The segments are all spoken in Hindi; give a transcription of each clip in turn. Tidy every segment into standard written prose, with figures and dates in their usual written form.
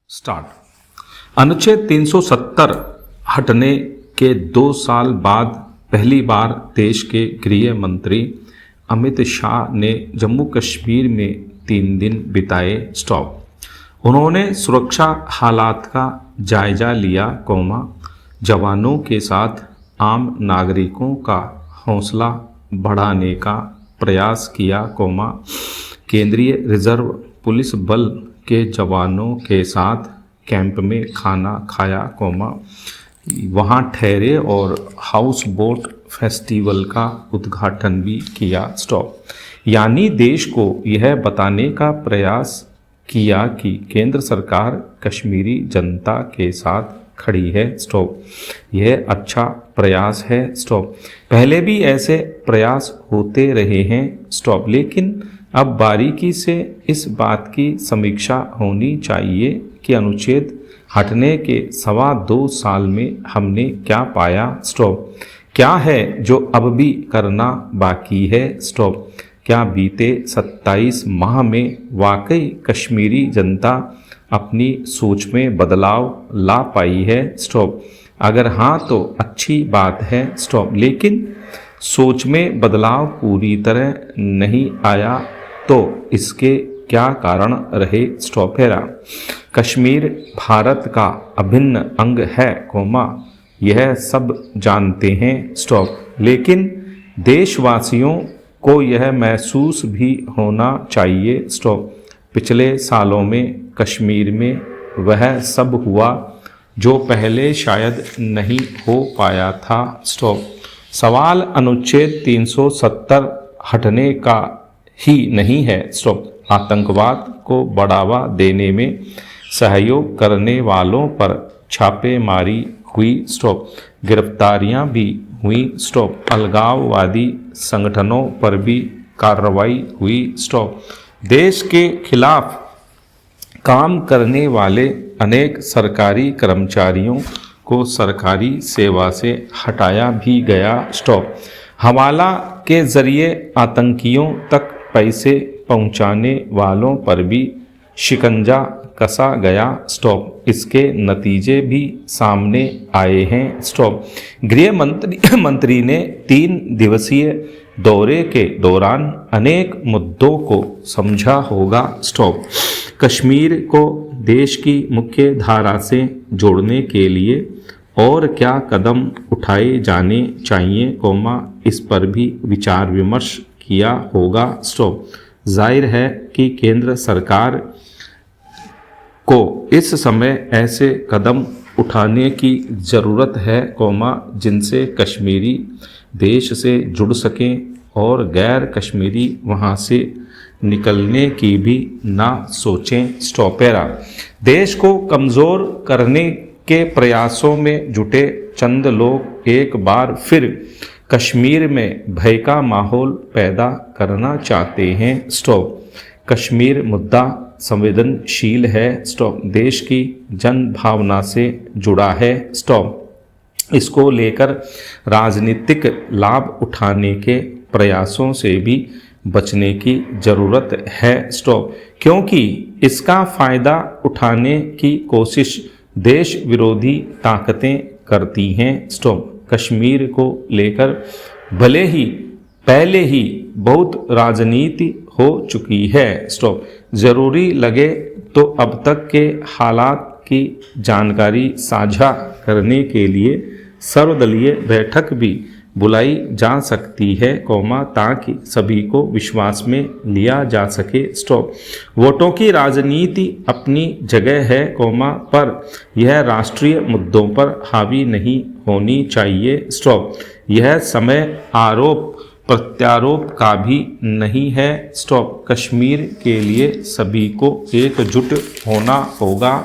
स्टार्ट। अनुच्छेद 370 हटने के 2 साल बाद पहली बार देश के गृह मंत्री अमित शाह ने जम्मू कश्मीर में 3 दिन बिताए। उन्होंने सुरक्षा हालात का जायजा लिया, जवानों के साथ आम नागरिकों का हौसला बढ़ाने का प्रयास किया, केंद्रीय रिजर्व पुलिस बल के जवानों के साथ कैंप में खाना खाया, वहां ठहरे और हाउस बोट फेस्टिवल का उद्घाटन भी किया। यानी देश को यह बताने का प्रयास किया कि केंद्र सरकार कश्मीरी जनता के साथ खड़ी है। यह अच्छा प्रयास है। पहले भी ऐसे प्रयास होते रहे हैं। लेकिन अब बारीकी से इस बात की समीक्षा होनी चाहिए कि अनुच्छेद हटने के 2.25 साल में हमने क्या पाया, क्या है जो अब भी करना बाकी है, क्या बीते 27 माह में वाकई कश्मीरी जनता अपनी सोच में बदलाव ला पाई है। अगर हाँ तो अच्छी बात है, लेकिन सोच में बदलाव पूरी तरह नहीं आया तो इसके क्या कारण रहे। कश्मीर भारत का अभिन्न अंग है, यह सब जानते हैं, लेकिन देशवासियों को यह महसूस भी होना चाहिए। पिछले सालों में कश्मीर में वह सब हुआ जो पहले शायद नहीं हो पाया था। सवाल अनुच्छेद 370 हटने का ही नहीं है। आतंकवाद को बढ़ावा देने में सहयोग करने वालों पर छापेमारी हुई, गिरफ्तारियां भी हुई, अलगाववादी संगठनों पर भी कार्रवाई हुई। देश के खिलाफ काम करने वाले अनेक सरकारी कर्मचारियों को सरकारी सेवा से हटाया भी गया। हवाला के जरिए आतंकियों तक पैसे पहुंचाने वालों पर भी शिकंजा कसा गया। इसके नतीजे भी सामने आए हैं। गृह मंत्री ने 3 दिवसीय दौरे के दौरान अनेक मुद्दों को समझा होगा। कश्मीर को देश की मुख्य धारा से जोड़ने के लिए और क्या कदम उठाए जाने चाहिए, इस पर भी विचार विमर्श किया होगा। जाहिर है कि केंद्र सरकार को इस समय ऐसे कदम उठाने की ज़रूरत है, जिनसे कश्मीरी देश से जुड़ सकें और गैर कश्मीरी वहां से निकलने की भी ना सोचें। देश को कमज़ोर करने के प्रयासों में जुटे चंद लोग एक बार फिर कश्मीर में भय का माहौल पैदा करना चाहते हैं। कश्मीर मुद्दा संवेदनशील है, देश की जन भावना से जुड़ा है। इसको लेकर राजनीतिक लाभ उठाने के प्रयासों से भी बचने की ज़रूरत है, क्योंकि इसका फ़ायदा उठाने की कोशिश देश विरोधी ताकतें करती हैं। कश्मीर को लेकर भले ही पहले ही बहुत राजनीति हो चुकी है, ज़रूरी लगे तो अब तक के हालात की जानकारी साझा करने के लिए सर्वदलीय बैठक भी बुलाई जा सकती है, ताकि सभी को विश्वास में लिया जा सके। वोटों की राजनीति अपनी जगह है, पर यह राष्ट्रीय मुद्दों पर हावी नहीं होनी चाहिए। यह समय आरोप प्रत्यारोप का भी नहीं है। कश्मीर के लिए सभी को एकजुट होना होगा।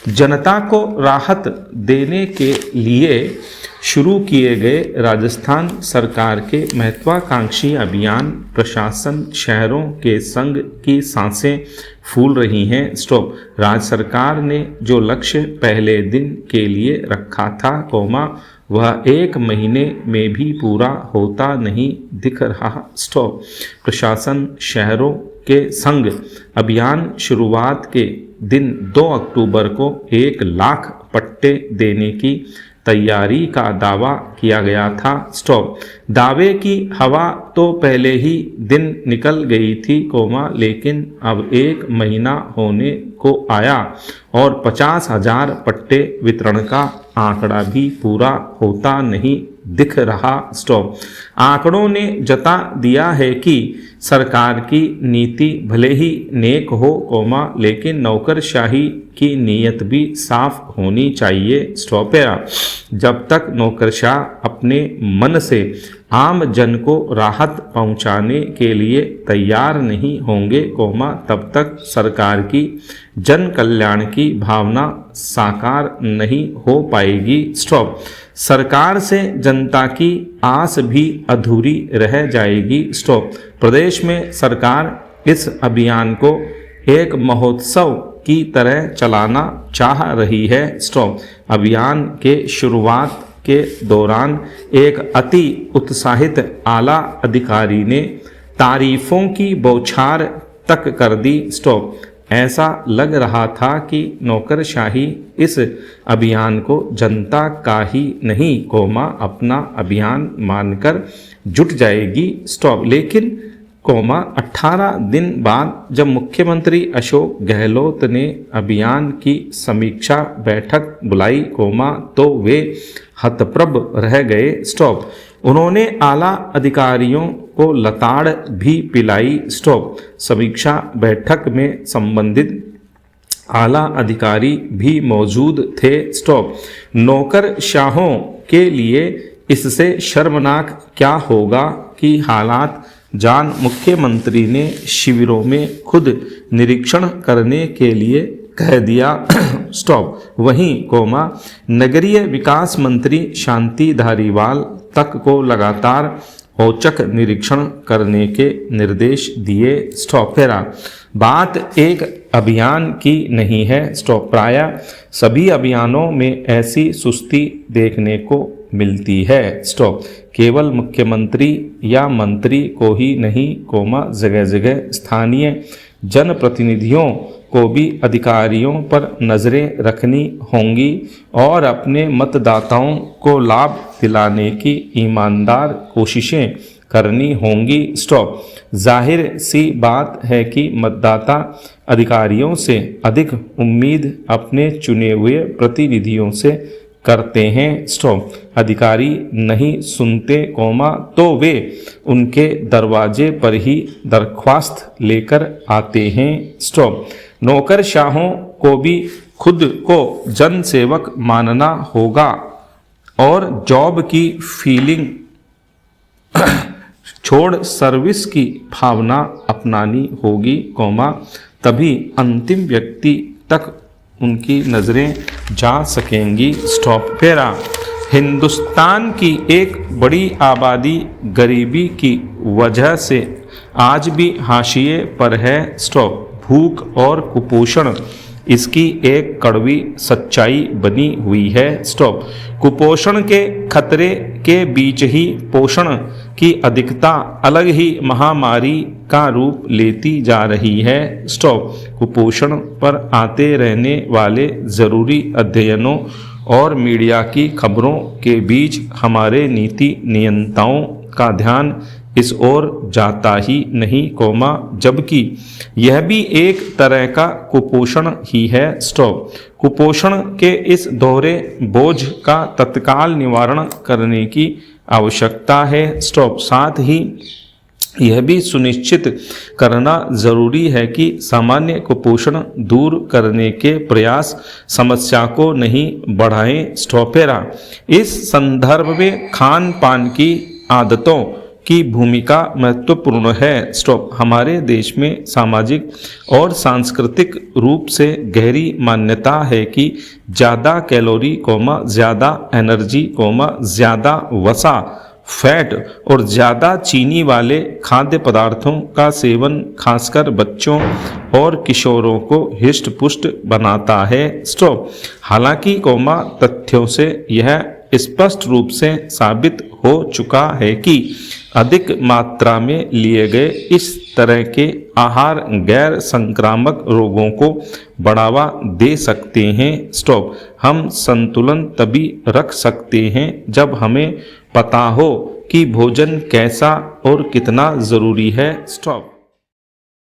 जनता को राहत देने के लिए शुरू किए गए राजस्थान सरकार के महत्वाकांक्षी अभियान प्रशासन शहरों के संग की सांसें फूल रही हैं। राज्य सरकार ने जो लक्ष्य पहले दिन के लिए रखा था, वह 1 महीने में भी पूरा होता नहीं दिख रहा। प्रशासन शहरों के संग अभियान शुरुआत के दिन 2 अक्टूबर को 1 लाख पट्टे देने की तैयारी का दावा किया गया था। स्टॉप। दावे की हवा तो पहले ही दिन निकल गई थी, लेकिन अब 1 महीना होने को आया और 50,000 पट्टे वितरण का आंकड़ा भी पूरा होता नहीं दिख रहा। स्टॉप। आंकड़ों ने जता दिया है कि सरकार की नीति भले ही नेक हो, लेकिन नौकरशाही की नीयत भी साफ होनी चाहिए। स्टॉप। जब तक नौकरशाह अपने मन से आम जन को राहत पहुंचाने के लिए तैयार नहीं होंगे, तब तक सरकार की जन कल्याण की भावना साकार नहीं हो पाएगी। स्टॉप। सरकार से जनता की आस भी अधूरी रह जाएगी। स्टॉप। प्रदेश में सरकार इस अभियान को एक महोत्सव की तरह चलाना चाह रही है। स्टॉप। अभियान के शुरुआत के दौरान एक अति उत्साहित आला अधिकारी ने तारीफों की बौछार तक कर दी। स्टॉप। ऐसा लग रहा था कि नौकरशाही इस अभियान को जनता का ही नहीं, अपना अभियान मानकर जुट जाएगी। स्टॉप। लेकिन 18 दिन बाद जब मुख्यमंत्री अशोक गहलोत ने अभियान की समीक्षा बैठक बुलाई, तो वे हतप्रभ रह गए। स्टॉप। उन्होंने आला अधिकारियों को लताड़ भी पिलाई। स्टॉप। समीक्षा बैठक में संबंधित आला अधिकारी भी मौजूद थे। स्टॉप। नौकरशाहों के लिए इससे शर्मनाक क्या होगा कि हालात जान मुख्यमंत्री ने शिविरों में खुद निरीक्षण करने के लिए कह दिया। स्टॉप। वहीं नगरीय विकास मंत्री शांति धारीवाल तक को लगातार औचक निरीक्षण करने के निर्देश दिए। स्टॉप। बात एक अभियान की नहीं है। स्टॉप। प्रायः सभी अभियानों में ऐसी सुस्ती देखने को मिलती है। स्टॉप। केवल मुख्यमंत्री या मंत्री को ही नहीं, जगह जगह स्थानीय जनप्रतिनिधियों को भी अधिकारियों पर नज़रें रखनी होंगी और अपने मतदाताओं को लाभ दिलाने की ईमानदार कोशिशें करनी होंगी। स्टॉप। जाहिर सी बात है कि मतदाता अधिकारियों से अधिक उम्मीद अपने चुने हुए प्रतिनिधियों से करते हैं। स्टॉप। अधिकारी नहीं सुनते, तो वे उनके दरवाजे पर ही दरख्वास्त लेकर आते हैं। स्टॉप। नौकरशाहों को भी खुद को जन सेवक मानना होगा और जॉब की फीलिंग छोड़ सर्विस की भावना अपनानी होगी, तभी अंतिम व्यक्ति तक उनकी नज़रें जा सकेंगी। स्टॉप। हिंदुस्तान की एक बड़ी आबादी गरीबी की वजह से आज भी हाशिए पर है। स्टॉप। भूख और कुपोषण इसकी एक कड़वी सच्चाई बनी हुई है। स्टॉप। कुपोषण के खतरे के बीच ही पोषण की अधिकता अलग ही महामारी का रूप लेती जा रही है। स्टॉप। कुपोषण पर आते रहने वाले ज़रूरी अध्ययनों और मीडिया की खबरों के बीच हमारे नीति नियंताओं का ध्यान इस ओर जाता ही नहीं, जबकि यह भी एक तरह का कुपोषण ही है। स्टॉप। कुपोषण के इस दोहरे बोझ का तत्काल निवारण करने की आवश्यकता है। स्टॉप। साथ ही यह भी सुनिश्चित करना जरूरी है कि सामान्य कुपोषण दूर करने के प्रयास समस्या को नहीं बढ़ाएं। स्टॉप। इस संदर्भ में खान पान की आदतों की भूमिका महत्वपूर्ण है। स्टॉप। हमारे देश में सामाजिक और सांस्कृतिक रूप से गहरी मान्यता है कि ज़्यादा कैलोरी, ज़्यादा एनर्जी, ज़्यादा वसा, फैट और ज़्यादा चीनी वाले खाद्य पदार्थों का सेवन खासकर बच्चों और किशोरों को हिष्ट पुष्ट बनाता है। स्टॉप। हालांकि तथ्यों से यह स्पष्ट रूप से साबित हो चुका है कि अधिक मात्रा में लिए गए इस तरह के आहार गैर संक्रामक रोगों को बढ़ावा दे सकते हैं। स्टॉप। हम संतुलन तभी रख सकते हैं जब हमें पता हो कि भोजन कैसा और कितना ज़रूरी है। स्टॉप।